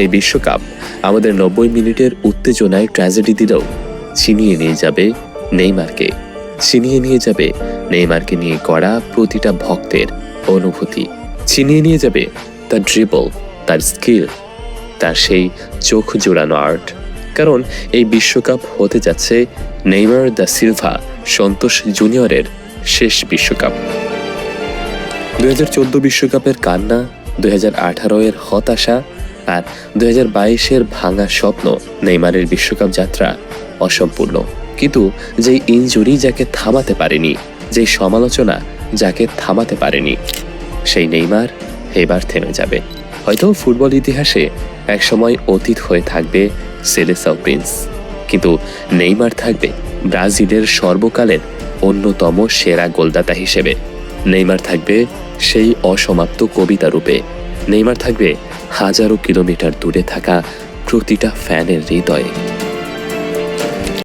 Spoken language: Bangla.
এই বিশ্বকাপ আমাদের 90 মিনিটের উত্তেজনায় ট্র্যাজেডি দিলেও ছিনিয়ে নিয়ে যাবে নেইমারকে, ছিনিয়ে নিয়ে যাবে নেইমারকে নিয়ে করা প্রতিটা ভক্তের অনুভূতি, ছিনিয়ে নিয়ে যাবে তার ড্রিবল, তার স্কিল, তার সেই চোখ জোড়ানো আর্ট। কারণ এই বিশ্বকাপ হতে যাচ্ছে নেইমার দা সিলভা সন্তোষ জুনিয়রের শেষ বিশ্বকাপ। 2014 বিশ্বকাপের কান্না, 2018 এর হতাশা আর 2022-এর ভাঙা স্বপ্ন নেইমারের বিশ্বকাপ যাত্রা অসম্পূর্ণ। কিন্তু যেই ইনজুরি যাকে থামাতে পারেনি, যেই সমালোচনা যাকে থামাতে পারেনি, সেই নেইমার এবার থেমে যাবে। হয়তো ফুটবল ইতিহাসে একসময় অতীত হয়ে থাকবে সেলেসাও প্রিন্স, কিন্তু নেইমার থাকবে ব্রাজিলের সর্বকালের অন্যতম সেরা গোলদাতা হিসেবে। নেইমার থাকবে সেই অসমাপ্ত কবিতা রূপে। নেইমার থাকবে হাজারো কিলোমিটার দূরে থাকা প্রতিটা ফ্যানের হৃদয়ে।